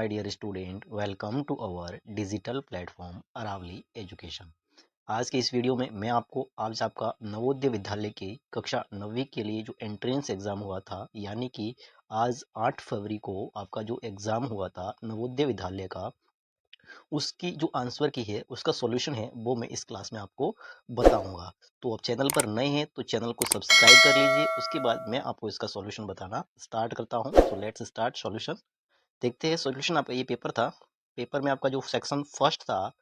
My dear student, welcome to our digital platform Aravalli education. आज के इस वीडियो में मैं आपको आज आपका नवोदय विद्यालय की कक्षा 9वीं के लिए जो एंट्रेंस एग्जाम हुआ था, यानी कि आज 8 फरवरी को आपका जो एग्जाम हुआ था नवोदय विद्यालय का, उसकी जो आंसर की है उसका सॉल्यूशन है वो मैं इस क्लास में आपको बताऊंगा। तो आप चैनल पर नए हैं तो चैनल को सब्सक्राइब कर लीजिए। उसके बाद मैं आपको इसका सॉल्यूशन बताना स्टार्ट करता हूँ। So let's start solution. देखते हैं सॉल्यूशन। आपका ये पेपर था, पेपर में आपका जो सेक्शन फर्स्ट था,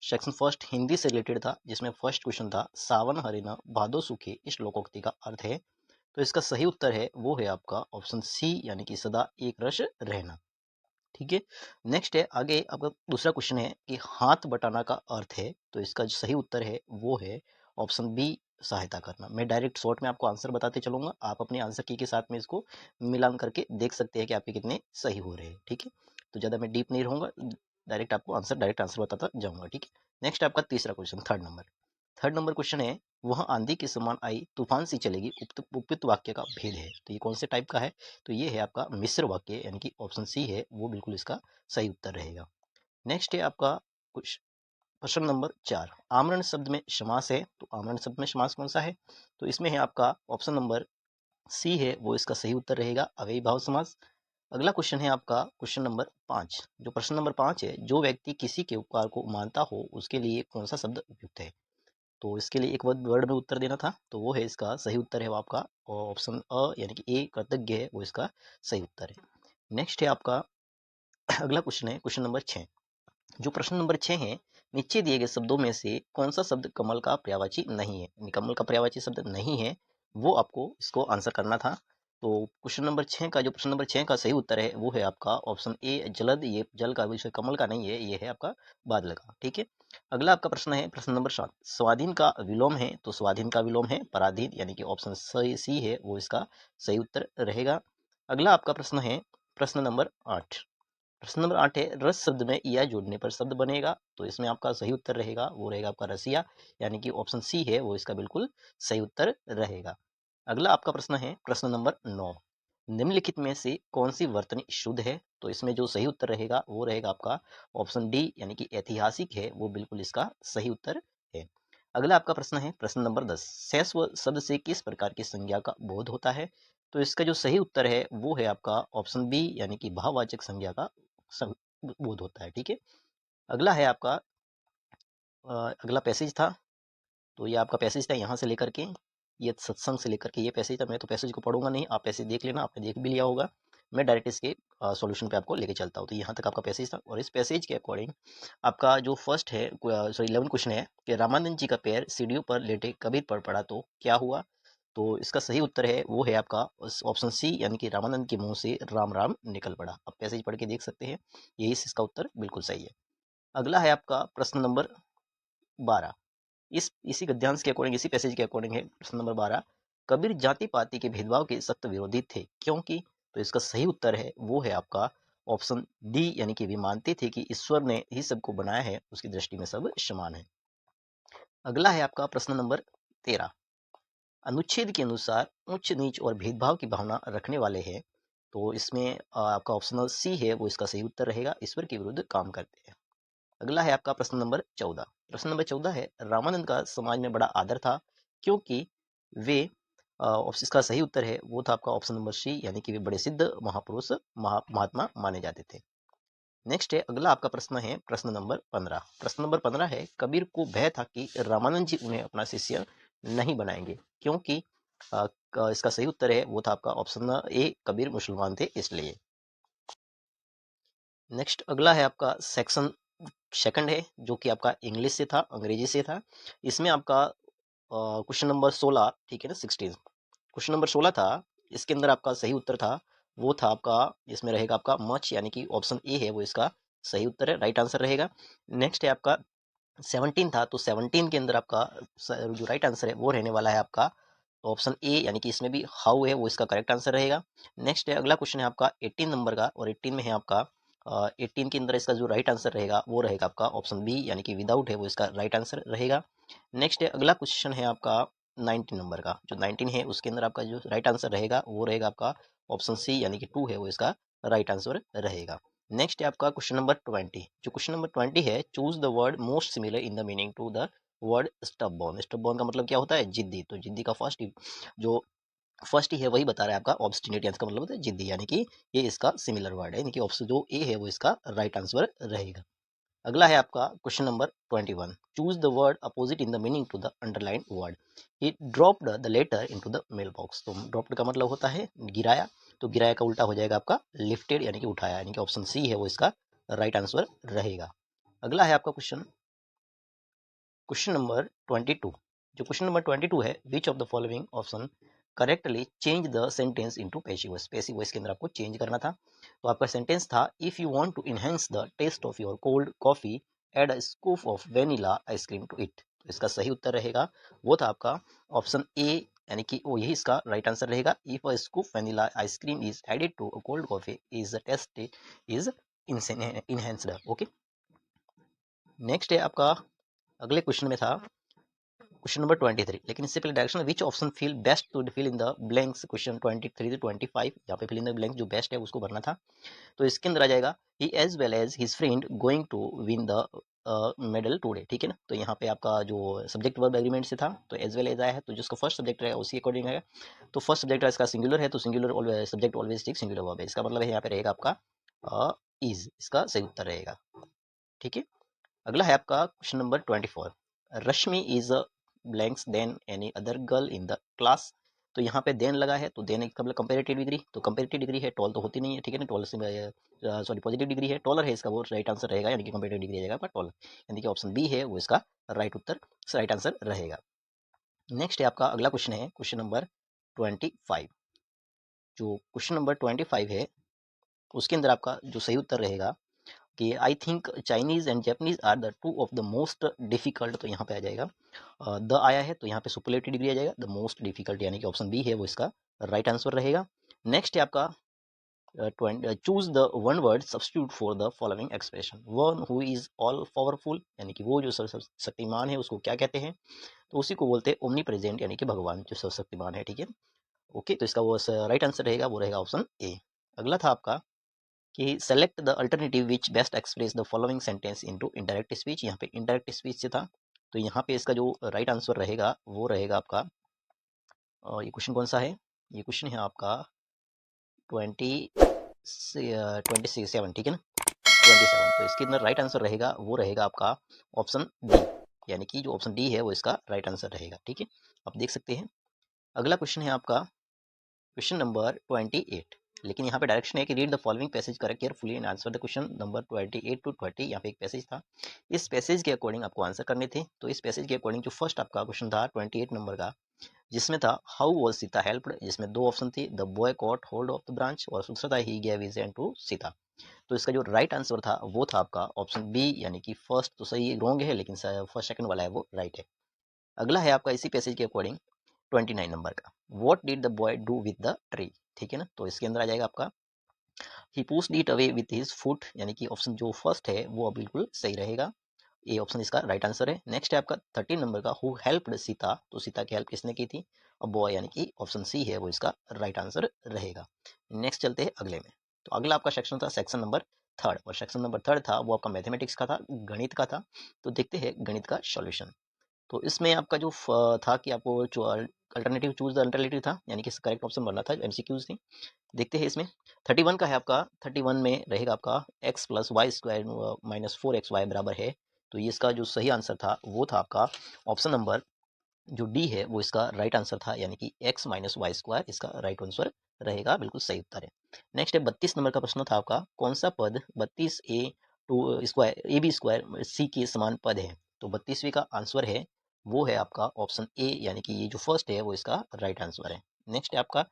सेक्शन फर्स्ट हिंदी से रिलेटेड था, जिसमें फर्स्ट क्वेश्चन था सावन हरिना भादो सुखे इस लोकोक्ति का अर्थ है। तो इसका सही उत्तर है वो है आपका ऑप्शन सी, यानी कि सदा एक रस रहना। ठीक है, नेक्स्ट है आगे आपका दूसरा क्वेश्चन है कि हाथ बटाना का अर्थ है। तो इसका जो सही उत्तर है वो है ऑप्शन बी, सहायता करना। मैं डायरेक्ट शॉर्ट में आपको आंसर बताते चलूंगा, आप अपने आंसर की के साथ में इसको मिलान करके देख सकते हैं कि आपके कितने सही हो रहे हैं। ठीक है, तो ज़्यादा मैं डीप नहीं रहूंगा, डायरेक्ट आपको डायरेक्ट आंसर बताता जाऊंगा। ठीक है, नेक्स्ट आपका तीसरा क्वेश्चन, थर्ड नंबर क्वेश्चन है वह आंधी के समान आई तूफान सी चलेगी, उपयुक्त वाक्य का भेद है। तो ये कौन से टाइप का है? तो ये है आपका मिश्र वाक्य, यानी कि ऑप्शन सी है वो बिल्कुल इसका सही उत्तर रहेगा। नेक्स्ट है आपका कुछ प्रश्न नंबर 4, आमरण शब्द में समास है। तो आमरण शब्द में समास कौन सा है? तो इसमें है आपका ऑप्शन नंबर सी है वो इसका सही उत्तर रहेगा, अव्ययी भाव समास। अगला क्वेश्चन है आपका क्वेश्चन नंबर 5। जो प्रश्न नंबर 5 है, जो व्यक्ति किसी के उपकार को मानता हो उसके लिए कौन सा शब्द उपयुक्त है? तो इसके लिए एक वर्ड में उत्तर देना था, तो वो है इसका सही उत्तर है वो आपका ऑप्शन अ, यानी कि ए कृतज्ञ है वो इसका सही उत्तर है। नेक्स्ट है आपका अगला क्वेश्चन है क्वेश्चन नंबर 6। जो प्रश्न नंबर 6 है, नीचे दिए गए शब्दों में से कौन सा शब्द कमल का पर्यायवाची नहीं है? कमल का पर्यायवाची शब्द नहीं है, वो आपको इसको आंसर करना था। तो क्वेश्चन नंबर 6 का जो प्रश्न नंबर 6 का सही उत्तर है वो है आपका ऑप्शन ए जलद। ये जल का विषय कमल का नहीं है, ये है आपका बादल का। ठीक है, अगला आपका प्रश्न है प्रश्न नंबर 7। स्वाधीन का विलोम है, तो स्वाधीन का विलोम है पराधीन, यानी कि ऑप्शन सी है वो इसका सही उत्तर रहेगा। अगला आपका प्रश्न है प्रश्न नंबर 8। प्रश्न नंबर 8 है रस शब्द में या जोड़ने पर शब्द बनेगा। तो इसमें आपका सही उत्तर रहेगा वो रहेगा आपका रसिया, यानी कि ऑप्शन सी है वो इसका बिल्कुल सही उत्तर रहेगा। अगला आपका प्रश्न है प्रश्न नंबर 9। निम्नलिखित में से कौन सी वर्तनी शुद्ध है? तो इसमें जो सही उत्तर रहेगा वो रहेगा आपका ऑप्शन डी, यानी कि ऐतिहासिक है वो बिल्कुल इसका सही उत्तर है। अगला आपका प्रश्न है प्रश्न नंबर 10। सैस्व शब्द से किस प्रकार की संज्ञा का बोध होता है? तो इसका जो सही उत्तर है वो है आपका ऑप्शन बी, यानी कि भाववाचक संज्ञा का बोध होता है। ठीक है, अगला है आपका अगला पैसेज था। तो ये आपका पैसेज था यहाँ से लेकर के, ये सत्संग से लेकर के ये पैसेज था। मैं तो पैसेज को पढ़ूंगा नहीं, आप पैसेज देख लेना, आपने देख भी लिया होगा। मैं डायरेक्ट इसके सॉल्यूशन पे आपको लेके चलता हूँ। तो यहाँ तक आपका पैसेज था, और इस पैसेज के अकॉर्डिंग आपका जो फर्स्ट है सॉरी 11 क्वेश्चन है कि रामानंद जी का पैर सीढ़ियों पर लेटे कबीर पड़ पड़ा तो क्या हुआ? तो इसका सही उत्तर है वो है आपका ऑप्शन सी, यानी कि रामानंद के मुंह से राम राम निकल पड़ा। आप पैसेज पढ़ के देख सकते हैं, यही इसका उत्तर बिल्कुल सही है। अगला है आपका प्रश्न नंबर 12। इसी गद्यांश के अकॉर्डिंग, इसी पैसेज के अकॉर्डिंग है प्रश्न नंबर 12। कबीर जाति पाति के भेदभाव के सख्त विरोधी थे क्योंकि? तो इसका सही उत्तर है वो है आपका ऑप्शन डी, यानी कि वे मानते थे कि ईश्वर ने ही सबको बनाया है, उसकी दृष्टि में सब समान है। अगला है आपका प्रश्न नंबर 13। अनुच्छेद के अनुसार उच्च नीच और भेदभाव की भावना रखने वाले हैं। तो इसमें आपका ऑप्शनल सी है वो इसका सही उत्तर रहेगा, ईश्वर के विरुद्ध काम करते हैं। अगला है आपका प्रश्न नंबर 14। प्रश्न नंबर 14 है रामानंद का समाज में बड़ा आदर था क्योंकि वे इसका सही उत्तर है वो था आपका ऑप्शन नंबर सी, यानी कि वे बड़े सिद्ध महापुरुष महात्मा माने जाते थे। नेक्स्ट है अगला आपका प्रश्न है प्रश्न नंबर 15। प्रश्न नंबर 15 है कबीर को भय था कि रामानंद जी उन्हें अपना शिष्य नहीं बनाएंगे क्योंकि? इसका सही उत्तर है वो था आपका ऑप्शन ए, कबीर मुसलमान थे इसलिए। नेक्स्ट अगला है आपका सेक्शन सेकंड है जो कि आपका इंग्लिश से था, अंग्रेजी से था। इसमें आपका क्वेश्चन नंबर 16, ठीक है ना, 16 क्वेश्चन नंबर 16 था। इसके अंदर आपका सही उत्तर था वो था आपका, इसमें रहेगा आपका मच, यानी कि ऑप्शन ए है वो इसका सही उत्तर है, राइट आंसर रहेगा। नेक्स्ट है आपका 17 था, तो 17 के अंदर आपका जो राइट आंसर है वो रहने वाला है आपका ऑप्शन ए, यानी कि इसमें भी हाउ है वो इसका करेक्ट आंसर रहेगा। नेक्स्ट है अगला क्वेश्चन है आपका 18 नंबर का, और 18 में है आपका 18 के अंदर इसका जो राइट आंसर रहेगा वो रहेगा आपका ऑप्शन बी, यानी कि विदाउट है वो इसका राइट आंसर रहेगा। नेक्स्ट है अगला क्वेश्चन है आपका 19 नंबर का, जो 19 है उसके अंदर आपका जो राइट आंसर रहेगा वो रहेगा आपका ऑप्शन सी, यानी कि 2 है वो इसका राइट आंसर रहेगा। नेक्स्ट है आपका क्वेश्चन नंबर 20। जो क्वेश्चन नंबर 20 है, choose the word most similar in the meaning to the word stubborn. Stubborn का मतलब क्या होता है? जिद्दी। तो जिद्दी का जो फर्स्ट ही है वही बता रहा है आपका ऑब्स्टिनेट, इसका मतलब होता है जिद्दी, यानी कि ये इसका सिमिलर वर्ड है, यानी कि ऑप्शन जो ए है वो इसका राइट आंसर रहेगा। अगला है आपका question number 21। Choose the word opposite in the meaning to the underline word. He dropped the letter into the mail box. तो ड्रॉप्ड का मतलब होता है गिराया, तो गिराया का उल्टा हो जाएगा आपका लिफ्टेड, यानी कि उठाया, यानी कि ऑप्शन सी है वो इसका राइट आंसर रहेगा। अगला है आपका क्वेश्चन नंबर 22। जो क्वेश्चन नंबर 22 है, which of the following option correctly change the sentence into passive voice. Passive voice के अंदर आपको चेंज करना था। तो आपका सेंटेंस था, if you want to enhance the taste of your cold coffee add a scoop of vanilla ice cream to it. तो इसका सही उत्तर रहेगा वो था आपका ऑप्शन ए, यानी कि वो यही इसका राइट आंसर रहेगा। If a scoop vanilla ice cream is added to a cold coffee is the taste is enhanced. Okay, next है आपका, अगले क्वेश्चन में था क्वेश्चन नंबर 23। लेकिन इससे पहले direction, which option feel best to fill in the blanks. Question 23 से 25, यहाँ पे फिल इन द ब्लैंक जो बेस्ट है उसको भरना था। तो इसके अंदर आ जाएगा, he as well as his friend going to win the medal today. ठीक है ना, तो यहाँ पे आपका जो सब्जेक्ट वर्ब एग्रीमेंट से था, तो एज वेल एज आया है, तो जिसका फर्स्ट सब्जेक्ट रहेगा उसी अकॉर्डिंग है। तो फर्स्ट सब्जेक्ट इसका सिंगुलर है, तो singular subject always take singular verb है, इसका मतलब है यहाँ पे रहेगा आपका इज, इसका सही उत्तर रहेगा। ठीक है, अगला है आपका question number 24। Rashmi is blanks than any other girl in the class. तो यहाँ पे देन लगा है, तो देन का मतलब कंपेरेटिव डिग्री, तो कंपेरेटिव डिग्री है, टॉल तो होती नहीं है, ठीक है ना, टॉल से सॉरी पॉजिटिव डिग्री है, टॉलर है, इसका वो राइट आंसर रहेगा, यानी कि कंपेरेटिव डिग्री रहेगा पर टॉलर, यानी कि ऑप्शन बी है वो इसका राइट आंसर रहेगा। नेक्स्ट है आपका अगला क्वेश्चन है क्वेश्चन नंबर 25। जो क्वेश्चन नंबर 25 है उसके अंदर आपका जो सही उत्तर रहेगा कि I think Chinese and Japanese are the two of the most difficult. तो यहाँ पे आ जाएगा द आया है, तो यहाँ पे सुपरलेटिव डिग्री आ जाएगा, द मोस्ट डिफिकल्ट, यानी कि ऑप्शन बी है वो इसका राइट आंसर रहेगा। नेक्स्ट है आपका choose the one word substitute for the following expression. One who is all powerful, यानी कि वो जो शक्तिमान है उसको क्या कहते हैं? तो उसी को बोलते हैं ओमनी प्रेजेंट, यानी कि भगवान जो सर्वशक्तिमान है। ठीक है, ओके, तो इसका वो राइट आंसर रहेगा, वो रहेगा ऑप्शन ए। अगला था आपका कि select the alternative which best express the following sentence into indirect speech. यहाँ पे इंडायरेक्ट स्पीच से था, तो यहाँ पे इसका जो राइट आंसर रहेगा वो रहेगा आपका ये क्वेश्चन कौन सा है? ये क्वेश्चन है आपका 27, ठीक है ना, 27। तो इसके अंदर राइट आंसर रहेगा वो रहेगा आपका ऑप्शन डी, यानी कि जो ऑप्शन डी है वो इसका राइट आंसर रहेगा। ठीक है, आप देख सकते हैं। अगला क्वेश्चन है आपका क्वेश्चन नंबर 28। लेकिन यहाँ पे डायरेक्शन है कि read the following passage correct carefully and answer the question number 28 to 30। यहाँ पे एक पैसेज था, इस पैसेज के अकॉर्डिंग आपको आंसर करने थे। तो इस पैसेज के अकॉर्डिंग जो फर्स्ट आपका क्वेश्चन था 28 नंबर का, जिसमें था हाउ वाज सीता हेल्प्ड, जिसमें दो ऑप्शन थे, the boy caught hold of the branch, और दूसरा था he give his hand to Sita. तो इसका जो राइट आंसर था वो था आपका ऑप्शन बी, यानी कि फर्स्ट तो सही रॉन्ग है, लेकिन फर्स्ट सेकंड वाला है वो राइट है। अगला है आपका इसी पैसेज के अकॉर्डिंग 29 नंबर का, what did the boy do with the tree. ठीक है ना, तो इसके अंदर आ जाएगा आपका he pushed it away with his foot, यानी कि ऑप्शन जो फर्स्ट है वो बिल्कुल सही रहेगा, ए ऑप्शन इसका राइट आंसर है। नेक्स्ट है आपका 13 नंबर का, हु हेल्प्ड सीता। तो सीता की हेल्प किसने की थी? अब बॉय, यानी कि ऑप्शन सी है वो इसका राइट आंसर रहेगा। नेक्स्ट चलते हैं अगले में। तो अगला आपका सेक्शन था सेक्शन नंबर थर्ड, और सेक्शन नंबर थर्ड था वो आपका मैथमेटिक्स का था, गणित का था। तो देखते हैं गणित का सॉल्यूशन। तो इसमें आपका जो था कि आपको जो अल्टरनेटिव चूज द अल्टरनेटिव था, यानी कि करेक्ट ऑप्शन बनना था, एमसीक्यूज थी। देखते हैं इसमें 31 का है आपका, 31 में रहेगा आपका x plus y square minus 4xy बराबर है। तो ये इसका जो सही आंसर था वो था आपका ऑप्शन नंबर जो डी है वो इसका राइट आंसर था, यानी कि एक्स माइनस वाई स्क्वायर इसका राइट आंसर रहेगा, बिल्कुल सही उत्तर है। नेक्स्ट है 32 नंबर का प्रश्न था आपका, कौन सा पद 32 ए सी के समान पद है? तो 32वीं का आंसर है वो है आपका ऑप्शन ए, यानी कि ये जो फर्स्ट है वो इसका राइट आंसर है। नेक्स्ट है आपका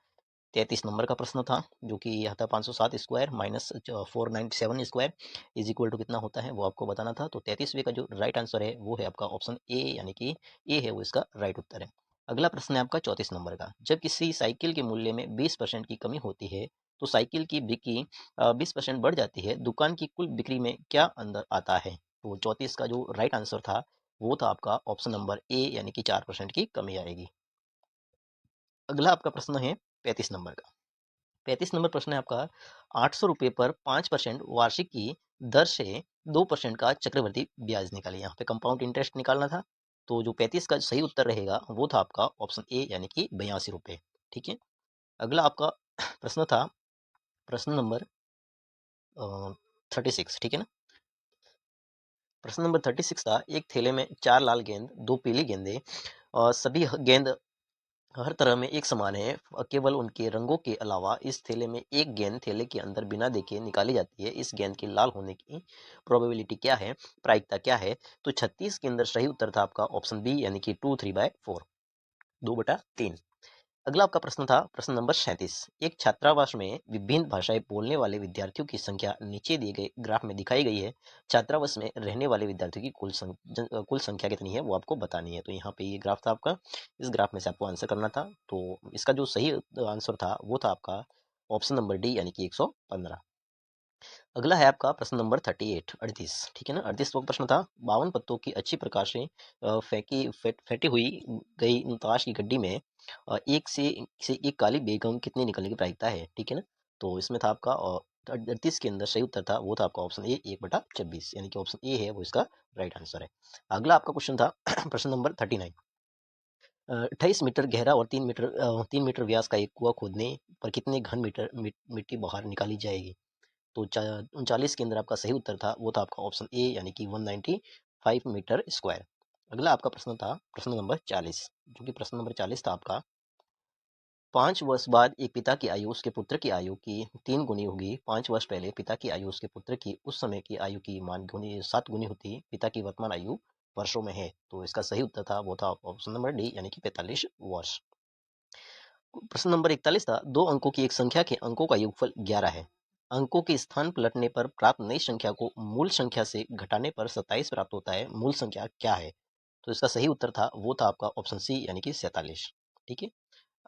33 नंबर का प्रश्न था, जो कि यह था 507 square minus 497 square is equal to कितना होता है वो आपको बताना था। तो 33वीं का जो राइट आंसर है वो है आपका ऑप्शन ए, यानी कि ए है वो इसका राइट उत्तर है। अगला प्रश्न है आपका 34 नंबर का, जब किसी साइकिल के मूल्य में 20% की कमी होती है तो साइकिल की बिक्री 20% बढ़ जाती है, दुकान की कुल बिक्री में क्या अंदर आता है? तो 34 का जो राइट आंसर था वो था आपका ऑप्शन नंबर ए, यानी कि 4% की कमी आएगी। अगला आपका प्रश्न है 35 नंबर का, 35 नंबर प्रश्न है आपका, 800 रुपये पर 5% वार्षिक की दर से 2% का चक्रवृद्धि ब्याज निकालिए। यहाँ पे कंपाउंड इंटरेस्ट निकालना था, तो जो 35 का सही उत्तर रहेगा वो था आपका ऑप्शन ए यानी कि 82 रुपये। ठीक है। अगला आपका प्रश्न था प्रश्न नंबर 36। ठीक है ना। प्रश्न नंबर 36 था, एक थैले में 4 लाल गेंद, 2 पीली गेंदें और सभी गेंद हर तरह में एक समान है। केवल उनके रंगों के अलावा इस थैले में एक गेंद थैले के अंदर बिना देखे निकाली जाती है। इस गेंद के लाल होने की प्रोबेबिलिटी क्या है, प्रायिकता क्या है? तो 36 के अंदर सही उत्तर था आपका ऑप्शन बी यानी कि 2/3/4, 2/3। अगला आपका प्रश्न था प्रश्न नंबर 37। एक छात्रावास में विभिन्न भाषाएं बोलने वाले विद्यार्थियों की संख्या नीचे दिए गए ग्राफ में दिखाई गई है। छात्रावास में रहने वाले विद्यार्थियों की कुल संख्या कितनी है वो आपको बतानी है। तो यहाँ पे ये ग्राफ था आपका, इस ग्राफ में से आपको आंसर करना था। तो इसका जो सही आंसर था वो था आपका ऑप्शन नंबर डी यानी कि 115। अगला है आपका प्रश्न नंबर 38, 38। ठीक है ना। 38 प्रश्न था, 52 पत्तों की अच्छी प्रकार से फेंटी हुई गई ताश की गड्डी में एक काली बेगम कितने निकलने की प्रायिकता है। ठीक है ना। तो इसमें था आपका 38 के अंदर सही उत्तर था वो था आपका ऑप्शन ए 1/26 यानी कि ऑप्शन ए है वो इसका राइट आंसर है। अगला आपका क्वेश्चन था प्रश्न नंबर 39। 28 मीटर गहरा और 3 मीटर व्यास का एक कुआं खोदने पर कितने घन मीटर मिट्टी बाहर निकाली जाएगी। तो 39 के अंदर आपका सही उत्तर था वो था आपका ऑप्शन ए यानी कि 195 मीटर स्क्वायर। अगला आपका प्रश्न था प्रश्न नंबर 40, जो कि प्रश्न नंबर 40 था आपका, 5 वर्ष बाद एक पिता की आयु उसके पुत्र की आयु की 3 गुनी होगी। 5 वर्ष पहले पिता की आयु उसके पुत्र की उस समय की आयु की मान 7 गुनी होती। पिता की वर्तमान आयु वर्षों में है। तो इसका सही उत्तर था वो था ऑप्शन नंबर डी यानी कि 45 वर्ष। प्रश्न नंबर 41 था, 2 अंकों की एक संख्या के अंकों का योगफल 11 है। अंकों के स्थान पलटने पर प्राप्त नई संख्या को मूल संख्या से घटाने पर 27 प्राप्त होता है। मूल संख्या क्या है? तो इसका सही उत्तर था वो था आपका ऑप्शन सी यानी कि 47। ठीक है।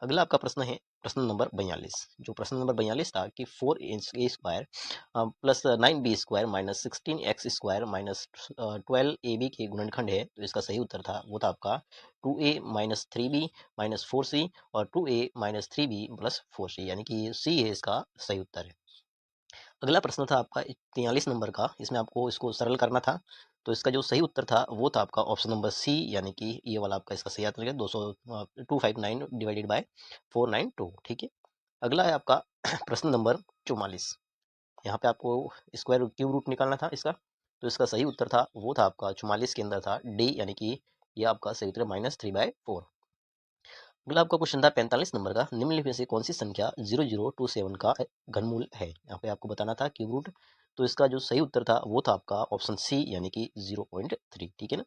अगला आपका प्रश्न है प्रश्न नंबर 42। जो प्रश्न नंबर 42 था कि 4a² plus 9b² minus 16x² minus 12ab के गुणनखंड है। तो इसका सही उत्तर था वो था आपका 2a minus 3b minus 4c और 2a minus 3b plus 4c यानी कि सी है इसका सही उत्तर है। अगला प्रश्न था आपका 43 नंबर का, इसमें आपको इसको सरल करना था। तो इसका जो सही उत्तर था वो था आपका ऑप्शन नंबर सी यानी कि ये वाला आपका इसका सही आंसर है 259 डिवाइडेड बाय 492। ठीक है। अगला है आपका प्रश्न नंबर 44। यहाँ पे आपको स्क्वायर क्यूब रूट निकालना था इसका। तो इसका सही उत्तर था वो था आपका 44 के अंदर था डी यानी कि ये आपका सही उत्तर -3/4। अगला आपका क्वेश्चन था 45 नंबर का, निम्नलिखित में से कौन सी संख्या 0027 का घनमूल है। यहाँ पे आपको बताना था क्यूब रूट। तो इसका जो सही उत्तर था वो था आपका ऑप्शन सी यानी कि 0.3। ठीक है ना।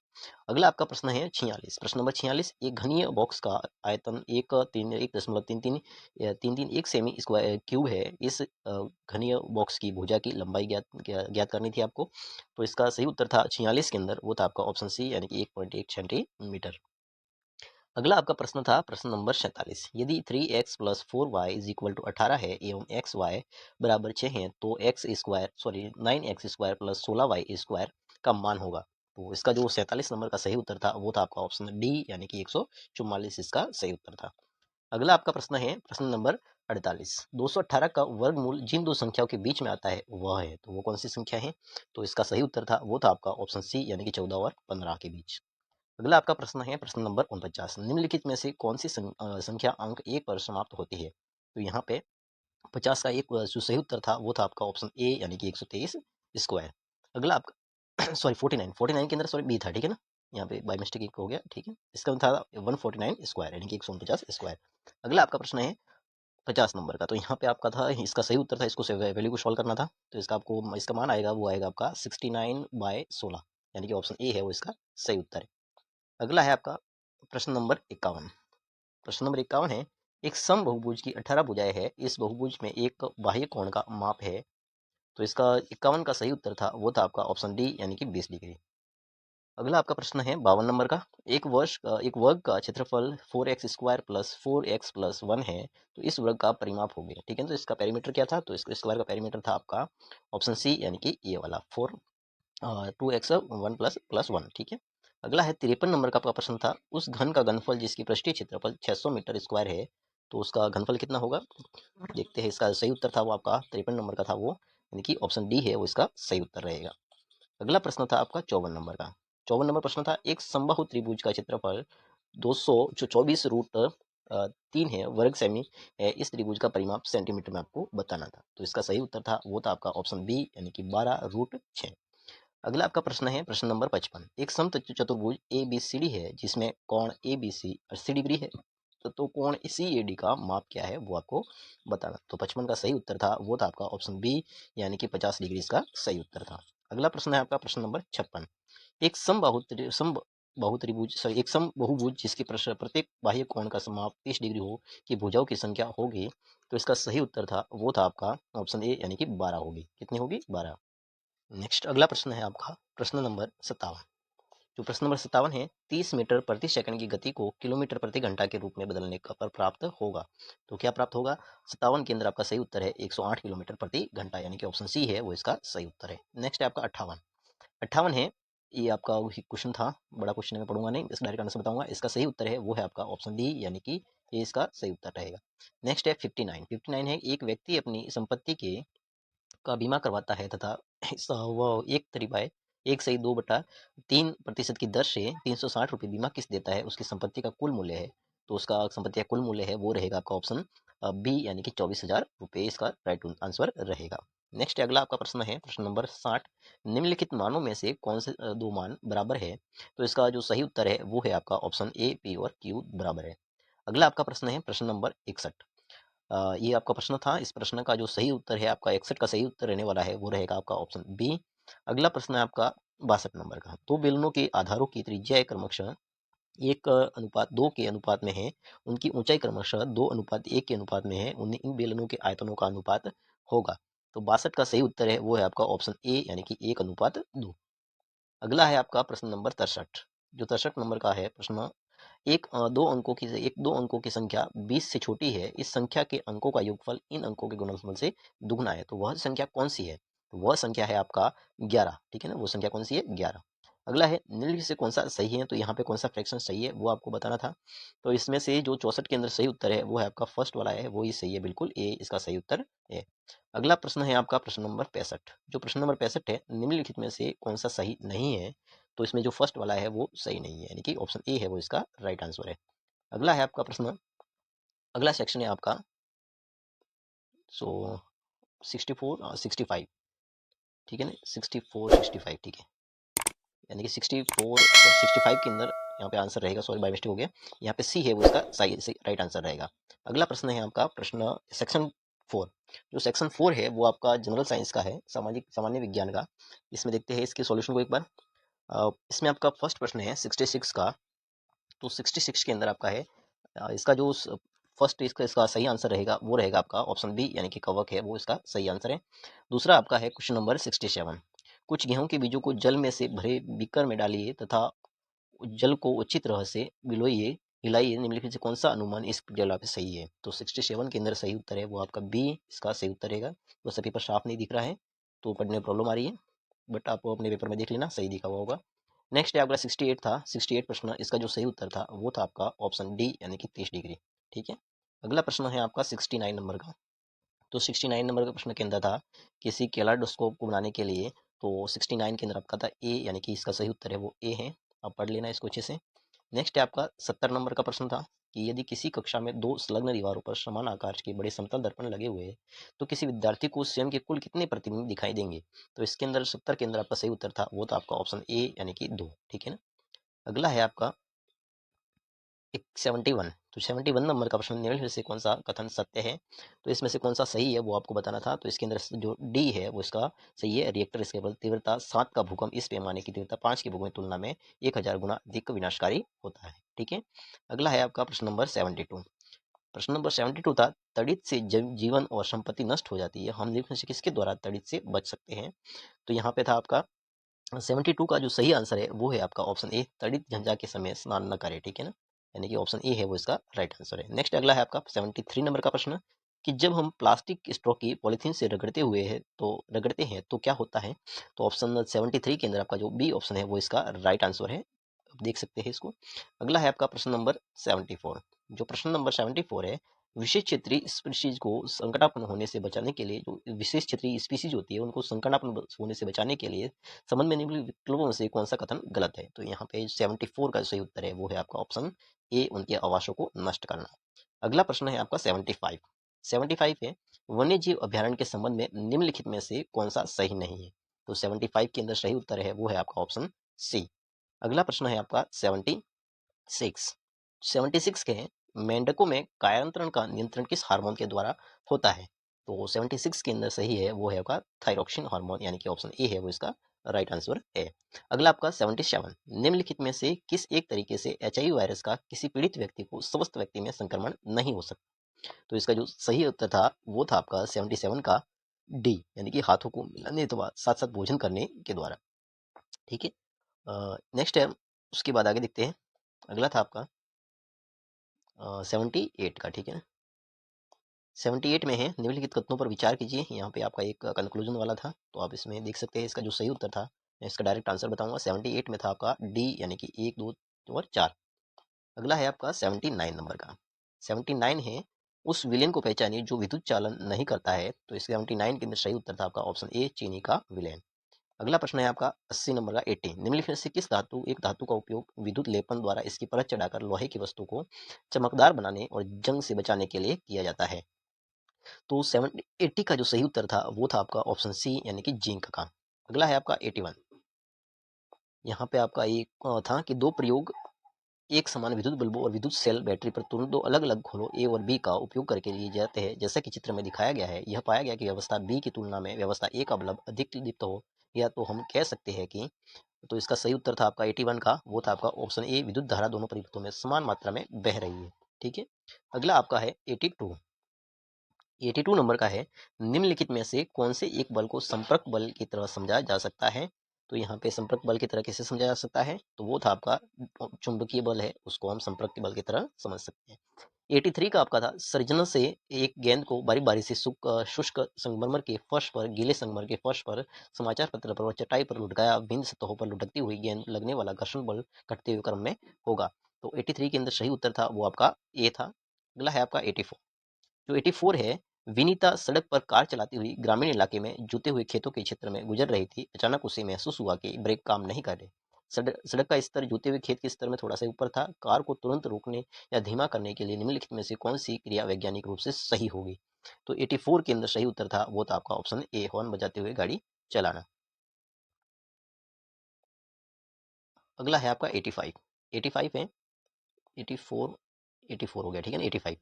अगला आपका प्रश्न है 46। प्रश्न नंबर 46, एक घनीय बॉक्स का आयतन 1.33 एक सेमी स्क्वायर क्यूब है। इस घनीय बॉक्स की भुजा की लंबाई ज्ञात करनी थी आपको। तो इसका सही उत्तर था 46 के अंदर वो था आपका ऑप्शन सी यानी कि 1.1 सेंटीमीटर। अगला आपका प्रश्न था प्रश्न नंबर 47। यदि 3x plus 4y is equal to 18 है एवं एक्स वाई बराबर 6 है तो 9x² प्लस 16y² का मान होगा। तो इसका जो 47 नंबर का सही उत्तर था वो था आपका ऑप्शन डी यानी कि 144 इसका सही उत्तर था। अगला आपका प्रश्न है प्रश्न नंबर 48। 218 का वर्गमूल जिन दो संख्याओं के बीच में आता है वह है। तो वो कौन सी संख्या है? तो इसका सही उत्तर था वो था आपका ऑप्शन सी यानी कि 14 और 15 के बीच। अगला आपका प्रश्न है प्रश्न नंबर 49। निम्नलिखित में से कौन सी संख्या अंक 1 पर समाप्त होती है। तो यहाँ पे 50 का एक जो सही उत्तर था वो था आपका ऑप्शन ए यानी कि 123 स्क्वायर। अगला आपका सॉरी 49 के अंदर सॉरी बी था। ठीक है ना। यहाँ पे बाय मिस्टेक एक हो गया। ठीक है। इसका था 149 स्क्वायर यानी कि 149 स्क्वायर। अगला आपका प्रश्न है 50 नंबर का। तो यहाँ पे आपका था इसका सही उत्तर था, इसको वैल्यू को सॉल्व करना था। तो इसका आपको इसका मान आएगा वो आएगा आपका 69/16 यानी कि ऑप्शन ए है वो इसका सही उत्तर है। अगला है आपका प्रश्न नंबर 51। प्रश्न नंबर 51 है, एक सम बहुभुज की 18 भुजाएं है। इस बहुभुज में एक बाह्य कोण का माप है। तो इसका 51 का सही उत्तर था वो था आपका ऑप्शन डी यानी कि 20 डिग्री। अगला आपका प्रश्न है 52 नंबर का, एक वर्ग का क्षेत्रफल 4x² प्लस 4x प्लस 1 है। तो इस वर्ग का परिमाप हो गया। ठीक है। तो इसका पेरीमीटर क्या था? तो इसका स्क्वायर का पेरीमीटर था आपका ऑप्शन सी यानी कि ये वाला 2x1 प्लस 1। ठीक है। अगला है 53 नंबर का आपका प्रश्न था, उस घन का घनफल जिसकी पृष्ठीय क्षेत्रफल 600 मीटर स्क्वायर है तो उसका घनफल कितना होगा देखते हैं। इसका सही उत्तर था वो आपका 53 नंबर का था वो, यानी कि ऑप्शन डी है वो इसका सही उत्तर रहेगा। अगला प्रश्न था आपका 54 नंबर का। 54 नंबर प्रश्न था, एक समबाहु त्रिभुज का क्षेत्रफल 224 है वर्ग सेमी है, इस त्रिभुज का परिमाप सेंटीमीटर में आपको बताना था। तो इसका सही उत्तर था वो था आपका ऑप्शन बी, यानी कि 12√6। अगला आपका प्रश्न है प्रश्न नंबर 55, एक समचतुर्भुज ए बी सी डी है जिसमें कोण ए बी सी 80 डिग्री है, तो कोण सी ए डी का माप क्या है वो आपको बताना। तो 55 का सही उत्तर था वो था आपका ऑप्शन बी, यानी कि 50 डिग्री इसका सही उत्तर था। अगला प्रश्न है आपका प्रश्न नंबर 56, एक समबाहु त्रिभुज सॉरी एक समबहुभुज जिसके प्रत्येक बाह्य कोण का माप 30 डिग्री हो कि भुजाओं की संख्या होगी, तो इसका सही उत्तर था वो था आपका ऑप्शन ए, यानी कि 12 होगी। कितनी होगी? 12। नेक्स्ट अगला प्रश्न है आपका प्रश्न नंबर 57। जो प्रश्न नंबर 57 है, 30 मीटर प्रति सेकंड की गति को किलोमीटर प्रति घंटा के रूप में बदलने पर प्राप्त होगा। तो क्या प्राप्त होगा? 57 के अंदर आपका सही उत्तर है 108 किलोमीटर प्रति घंटा, यानी कि ऑप्शन सी है वो इसका सही उत्तर है। नेक्स्ट है आपका 58। 58 है, ये आपका क्वेश्चन था, बड़ा क्वेश्चन है, मैं पढ़ूंगा नहीं, इस डायरेक्ट आंसर बताऊंगा। इसका सही उत्तर है वो है आपका ऑप्शन डी, यानी कि ये इसका सही उत्तर रहेगा। नेक्स्ट है 59। 59 है, एक व्यक्ति अपनी संपत्ति के का बीमा करवाता है तथा वह 1/1/2/3% की दर से 360 रुपये बीमा किस्त देता है, उसकी संपत्ति का कुल मूल्य है। तो उसका संपत्ति का कुल मूल्य है वो रहेगा आपका ऑप्शन बी, यानी कि 24,000 रुपये इसका राइट आंसर रहेगा। नेक्स्ट अगला आपका प्रश्न है प्रश्न नंबर 60, निम्नलिखित मानों में से कौन से दो मान बराबर है? तो इसका जो सही उत्तर है वो है आपका ऑप्शन ए, पी और क्यू बराबर है। अगला आपका प्रश्न है प्रश्न नंबर 61। ये आपका प्रश्न था, इस प्रश्न का जो सही उत्तर है आपका 61 का सही उत्तर रहने वाला है वो रहेगा आपका ऑप्शन बी। अगला प्रश्न है आपका 62 नंबर का, दो बेलनों के आधारों की त्रिज्या क्रमशः 1:2 के अनुपात में है, उनकी ऊंचाई क्रमशः 2:1 के अनुपात में है, उन्हें इन बेलनों के आयतनों का अनुपात होगा। तो 62 का सही उत्तर है वो है आपका ऑप्शन ए, यानी कि 1:2। अगला है आपका प्रश्न नंबर 63। जो 63 नंबर का है प्रश्न, एक दो अंकों की संख्या 20 से छोटी है, इस संख्या के अंकों का योगफल इन अंकों के गुणनफल से दुगना है, तो वह संख्या कौन सी है? तो वह संख्या है आपका 11, ठीक है ना, वो संख्या कौन सी है? 11। अगला है निम्नलिखित से कौन सा सही है? तो यहाँ पे कौन सा फ्रैक्शन सही है वो आपको बताना था। तो इसमें से जो 64 के अंदर सही उत्तर है वो है आपका फर्स्ट वाला है, वो ही सही है, बिल्कुल ए इसका सही उत्तर है। अगला प्रश्न है आपका प्रश्न नंबर 65। जो प्रश्न नंबर 65 है, निम्नलिखित में से कौन सा सही नहीं है? तो इसमें जो फर्स्ट वाला है वो सही नहीं है, यानी कि ऑप्शन ए है वो इसका राइट आंसर है। अगला है आपका प्रश्न, अगला सेक्शन है आपका 64 65, ठीक है ना, 64 65, ठीक है, यानी कि 65 के अंदर यहाँ पे आंसर रहेगा, सॉरी बाय मिस्टेक हो गया, यहाँ पे सी है वो इसका सही राइट आंसर रहेगा। अगला प्रश्न है आपका प्रश्न सेक्शन 4। जो सेक्शन 4 है वो आपका जनरल साइंस का है, सामान्य विज्ञान का। इसमें देखते हैं इसके सॉल्यूशन को एक बार। इसमें आपका फर्स्ट प्रश्न है 66 का। तो 66 के अंदर आपका है इसका जो फर्स्ट इसका सही आंसर रहेगा वो रहेगा आपका ऑप्शन बी, यानी कि कवक है वो इसका सही आंसर है। दूसरा आपका है क्वेश्चन नंबर 67, कुछ गेहूं के बीजों को जल में से भरे बीकर में डालिए तथा जल को उचित तरह से मिलोइए हिलाइए, निम्नलिखित से कौन सा अनुमान इस जवाब पे सही है? तो 67 के अंदर सही उत्तर है वो आपका बी इसका सही उत्तर रहेगा। तो सभी पेपर साफ नहीं दिख रहा है तो पढ़ने में प्रॉब्लम आ रही है, बट आप अपने पेपर में देख लेना, सही दिखा हुआ होगा। नेक्स्ट है आपका 68 था, 68 प्रश्न, इसका जो सही उत्तर था वो था आपका ऑप्शन डी, यानी कि 30 डिग्री, ठीक है। अगला प्रश्न है आपका 69 नंबर का। तो 69 नंबर का प्रश्न के अंदर था, किसी कैलाडोस्कोप को बनाने के लिए, तो 69 के अंदर आपका था ए, यानी कि इसका सही उत्तर है वो ए है। आप पढ़ लेना इसको अच्छे से। नेक्स्ट है आपका 70 नंबर का प्रश्न था कि यदि किसी कक्षा में दो संलग्न दीवारों पर समान आकार के बड़े समतल दर्पण लगे हुए हैं, तो किसी विद्यार्थी को स्वयं के कुल कितने प्रतिबिंब दिखाई देंगे? तो इसके अंदर 70 के अंदर आपका सही उत्तर था वो था आपका ऑप्शन ए, यानी कि 2, ठीक है ना। अगला है आपका 71। तो 71 नंबर का प्रश्न, निम्नलिखित से कौन सा कथन सत्य है? तो इसमें से कौन सा सही है वो आपको बताना था। तो इसके अंदर जो डी है वो इसका सही है, रिएक्टर स्केल तीव्रता 7 का भूकंप इस पैमाने की तीव्रता 5 की भूकंप की तुलना में 1000 गुना अधिक विनाशकारी होता है, ठीक है। अगला है आपका प्रश्न नंबर 72। प्रश्न नंबर 72 था, तड़ित से जीवन और संपत्ति नष्ट हो जाती है, हम निम्न से किसके द्वारा तड़ित से बच सकते हैं? तो यहाँ पे था आपका 72 का जो सही आंसर है वो है आपका ऑप्शन ए, तड़ित झंझा के समय स्नान न करें, ठीक है ना, यानी कि ऑप्शन ए है वो इसका राइट आंसर है। नेक्स्ट अगला है आपका 73 नंबर का प्रश्न कि जब हम प्लास्टिक स्ट्रॉ की पॉलिथीन से रगड़ते हैं तो क्या होता है? तो ऑप्शन 73 के अंदर आपका जो बी ऑप्शन है वो इसका राइट आंसर है, आप देख सकते हैं इसको। अगला है आपका प्रश्न नंबर 74। जो प्रश्न नंबर 74 है, विशेष क्षेत्रीय स्पीशीज को संकटापन्न होने से बचाने के लिए, जो विशेष क्षेत्रीय स्पीशीज होती है उनको संकटापन्न होने से बचाने के लिए संबंध में निम्नलिखित विकल्पों में से कौन सा कथन गलत है? तो यहाँ पे 74 का सही उत्तर है वो है आपका ऑप्शन ए, उनके आवासों को नष्ट करना। अगला प्रश्न है आपका 75। 75 है, वन्य जीव अभ्यारण्य के संबंध में निम्नलिखित में से कौन सा सही नहीं है? तो 75 के अंदर सही उत्तर है वो है आपका ऑप्शन सी। अगला प्रश्न है आपका 76। 76 के हैं, मेंढकों में कायांतरण का नियंत्रण किस हार्मोन के द्वारा होता है? तो 76 के अंदर सही है वो है आपका थायरोक्सिन हार्मोन, यानी कि ऑप्शन ए है वो इसका राइट आंसर है। अगला आपका 77, निम्नलिखित में से किस एक तरीके से एचआईवी वायरस का किसी पीड़ित व्यक्ति को स्वस्थ व्यक्ति में संक्रमण नहीं हो सकता? तो इसका जो सही उत्तर था वो था आपका 77 का डी, यानी कि हाथों को मिलाने अथवा साथ साथ भोजन करने के द्वारा। ठीक है, नेक्स्ट है, उसके बाद आगे देखते हैं। अगला था आपका 78 का। ठीक है, 78 में है, निम्नलिखित कथनों पर विचार कीजिए। यहाँ पे आपका एक कंक्लूजन वाला था, तो आप इसमें देख सकते हैं इसका जो सही उत्तर था, मैं इसका डायरेक्ट आंसर बताऊंगा। 78 में था आपका डी, यानी कि 1, 2 और 4। अगला है आपका 79 नंबर का। 79 है, उस विलेन को पहचानिए जो विद्युत चालन नहीं करता है। तो इस 79 के अंदर सही उत्तर था आपका ऑप्शन ए, चीनी का विलेन। अगला प्रश्न है आपका 80 नंबर का 80, निम्नलिखित में से किस एक धातु का उपयोग विद्युत लेपन द्वारा इसकी परत चढ़ाकर लोहे की वस्तु को चमकदार बनाने और जंग से बचाने के लिए किया जाता है? तो 80 का जो सही उत्तर था वो था आपका ऑप्शन सी, यानी कि जिंक का। अगला है आपका 81। यहाँ पे आपका एक था कि दो प्रयोग एक समान विद्युत बल्बों और विद्युत सेल बैटरी पर तुरंत दो अलग अलग घोलों ए और बी का उपयोग करके लिए जाते हैं। जैसा कि चित्र में दिखाया गया है, यह पाया गया कि व्यवस्था बी की तुलना में व्यवस्था ए का बल्ब अधिक दीप्त हो, या तो हम कह सकते हैं कि, तो इसका सही उत्तर था आपका 81 का, वो था आपका ऑप्शन ए, विद्युत धारा दोनों परिपथों में समान मात्रा में बह रही है। ठीक है, अगला आपका है 82। 82 नंबर का है, निम्नलिखित में से कौन से एक बल को संपर्क बल की तरह समझा जा सकता है? तो यहाँ पे संपर्क बल की तरह कैसे समझा जा सकता है? तो वो था आपका चुंबकीय बल है, उसको हम संपर्क के बल की तरह समझ सकते हैं। 83 का आपका था, सर्जन से एक गेंद को बारी बारी से शुष्क संगमरमर के फर्श पर, गीले संगमर के फर्श पर, समाचार पत्र पर और चटाई पर लुढ़काया भिन्न सतहों पर लुढ़कती हुई गेंद लगने वाला घर्षण बल घटते हुए क्रम में होगा। तो 83 के अंदर सही उत्तर था वो आपका ए था। अगला है आपका 84। जो 84 है, विनीता सड़क पर कार चलाती हुई ग्रामीण इलाके में जुते हुए खेतों के क्षेत्र में गुजर रही थी। अचानक उसे महसूस हुआ कि ब्रेक काम नहीं कर रहे। सड़क का स्तर जुते हुए खेत के स्तर में थोड़ा सा ऊपर था। कार को तुरंत रोकने या धीमा करने के लिए निम्नलिखित में से कौन सी क्रिया वैज्ञानिक रूप से सही होगी? तो 84 के अंदर सही उत्तर था वो था आपका ऑप्शन ए, हॉर्न बजाते हुए गाड़ी चलाना। अगला है आपका 85। 85 है, 84, 84 हो गया। ठीक है ना, 85।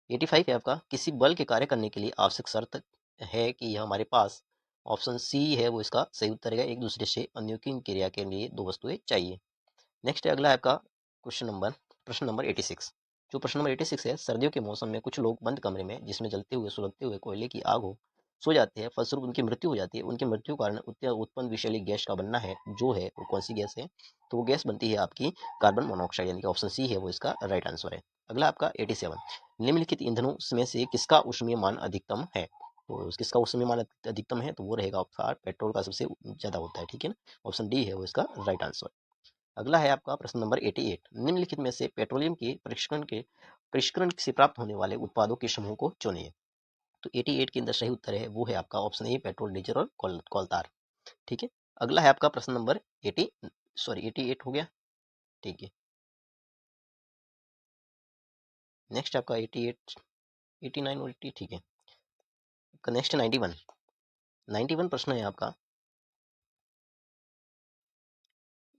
85 है आपका, किसी बल के कार्य करने के लिए आवश्यक शर्त है कि यह हमारे पास, ऑप्शन सी है वो इसका सही उत्तर है, एक दूसरे से अन्योन्य क्रिया के लिए दो वस्तुएं चाहिए। नेक्स्ट है, अगला है आपका प्रश्न नंबर 86। जो प्रश्न नंबर 86 है, सर्दियों के मौसम में कुछ लोग बंद कमरे में जिसमें जलते हुए सुलगते हुए कोयले की आग हो सो जाते हैं, फलस्वरूप उनकी मृत्यु हो जाती है। उनकी मृत्यु के कारण उत्पन्न विषैली गैस का बनना है, जो है वो कौन सी गैस है? तो वो गैस बनती है आपकी कार्बन मोनोऑक्साइड, यानी कि ऑप्शन सी है वो इसका राइट आंसर है। अगला आपका 87, निम्नलिखित ईंधनों में से किसका ऊष्मीय मान अधिकतम है? तो किसका ऊष्मीय मान अधिकतम है? तो वो रहेगा आपका पेट्रोल का सबसे ज्यादा होता है। ठीक है ना, ऑप्शन डी है वो इसका राइट आंसर। अगला है आपका प्रश्न नंबर 88, निम्नलिखित में से पेट्रोलियम के परिष्करण से प्राप्त होने वाले उत्पादों के समूह को चुनिए। तो 88 के अंदर सही उत्तर है वो है आपका ऑप्शन ए, पेट्रोल, डीजल और कोलतार। ठीक है, अगला है आपका प्रश्न नंबर 88 हो गया। ठीक है, नेक्स्ट आपका 88, 89 और 80। ठीक है, नेक्स्ट 91। 91 प्रश्न है आपका,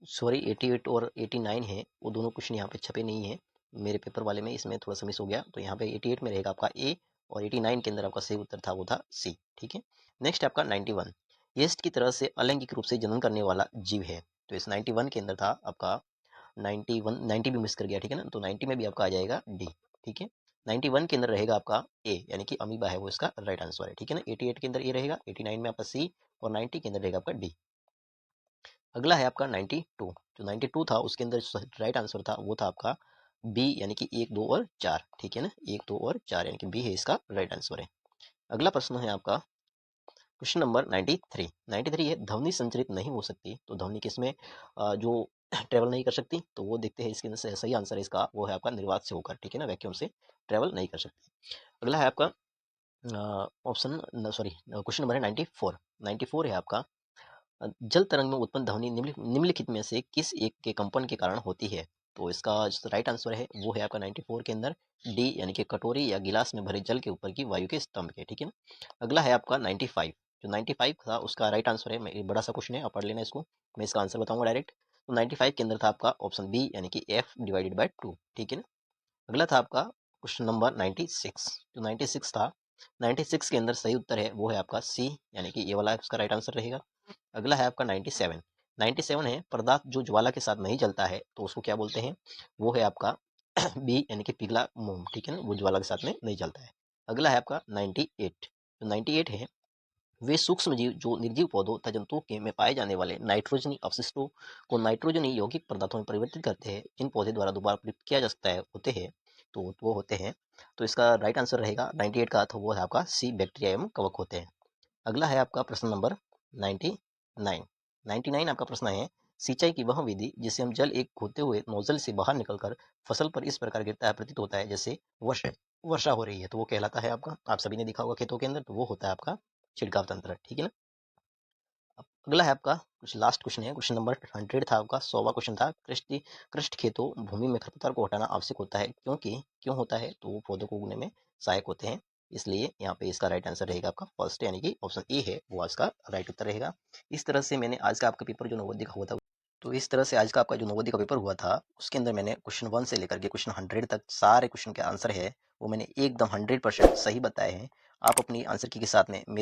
88 और 89 है, वो दोनों क्वेश्चन यहाँ पे छपे नहीं है मेरे पेपर वाले में, इसमें थोड़ा सा मिस हो गया। तो यहाँ पे 88 में रहेगा आपका ए, और 89 के अंदर आपका सही उत्तर था वो था सी। ठीक है, नेक्स्ट आपका 91, यीस्ट की तरह से अलैंगिक रूप से जनन करने वाला जीव है। तो इस 91 के अंदर था आपका 91, 90 भी मिस कर गया। ठीक है ना, तो 90 में भी आपका आ जाएगा डी। ठीक है, 91 के अंदर रहेगा आपका ए, यानी कि अमीबा है वो इसका राइट आंसर है। ठीक है ना, 88 के अंदर ए रहेगा, 89 में आपका सी, और 90 के अंदर रहेगा आपका डी। अगला है आपका 92। जो 92 था उसके अंदर राइट आंसर था वो था आपका बी, यानी कि 1, 2 और 4। ठीक है ना, 1, 2 और 4, यानी कि बी है इसका राइट आंसर है। अगला प्रश्न है आपका क्वेश्चन नंबर 93। 93 है, ध्वनि संचरित नहीं हो सकती। तो ध्वनि किसमें जो ट्रेवल नहीं कर सकती, तो वो देखते हैं इसके अंदर से सही आंसर है इसका वो है आपका निर्वात से होकर, ठीक है ना, वैक्यूम से ट्रेवल नहीं कर सकती। अगला है आपका ऑप्शन सॉरी क्वेश्चन नंबर है 94। 94 है आपका जल तरंग में उत्पन्न ध्वनि निम्नलिखित में से किस एक के कंपन के कारण होती है? तो इसका जो राइट आंसर है वो है आपका 94 के अंदर डी, यानी कि कटोरी या गिलास में भरे जल के ऊपर की वायु के स्तंभ के, ठीक है ना। अगला है आपका 95। जो 95 था उसका राइट आंसर है, मैं ये बड़ा सा क्वेश्चन है, आप पढ़ लेना इसको, मैं इसका आंसर बताऊंगा डायरेक्ट। तो 95 के अंदर था आपका ऑप्शन बी, यानी कि एफ डिवाइडेड बाय 2, ठीक है ना। अगला था आपका क्वेश्चन नंबर 96। जो 96 था, 96 के अंदर सही उत्तर है वो है आपका सी, यानी कि ये वाला उसका राइट आंसर रहेगा। अगला है आपका 97। 97 है पदार्थ जो ज्वाला के साथ नहीं जलता है तो उसको क्या बोलते हैं? वो है आपका बी, यानी कि पिघला मोम, ठीक है ना, वो ज्वाला के साथ में नहीं जलता है। अगला है आपका 98। जो 98 है वे सूक्ष्म जीव जो निर्जीव पौधों तथा जंतुओं के में पाए जाने वाले नाइट्रोजनी अवशिष्टों को नाइट्रोजनी यौगिक पदार्थों में परिवर्तित करते हैं, जिन पौधे द्वारा दोबारा प्रयुक्त किया जा सकता है होते हैं, तो वो होते हैं। तो इसका राइट आंसर रहेगा 98 का, तो वो है आपका सी, बैक्टीरिया एवं कवक होते हैं। अगला है आपका प्रश्न नंबर 99। 99 आपका प्रश्न है सिंचाई की वह विधि जिससे हम जल एक होते हुए नोजल से बाहर निकलकर फसल पर इस प्रकार गिरता है प्रतीत होता है जैसे वर्षा वर्षा हो रही है, तो वो कहलाता है आपका, आप सभी ने देखा होगा खेतों के अंदर, तो वो होता है आपका छिड़काव तंत्र, ठीक है ना। अगला है आपका कुछ लास्ट क्वेश्चन है, क्वेश्चन नंबर 100 था आपका, 100वां क्वेश्चन था कृष्ट खेतों भूमि में खरपतवार को हटाना आवश्यक होता है क्योंकि क्यों होता है? तो वो पौधों को उगने में सहायक होते हैं, इसलिए यहाँ पे इसका राइट आंसर रहेगा आपका फर्स्ट, यानी कि ऑप्शन ए है वो इसका राइट उत्तर रहेगा। इस तरह से मैंने आज का आपका पेपर जो नवोदय का हुआ था, तो इस तरह से आज का आपका जो नवोदय का पेपर हुआ था उसके अंदर मैंने क्वेश्चन 1 से लेकर के क्वेश्चन 100 तक सारे क्वेश्चन के आंसर है वो मैंने एकदम 100% सही बताए हैं। आप अपनी आंसर की के साथ में मेरे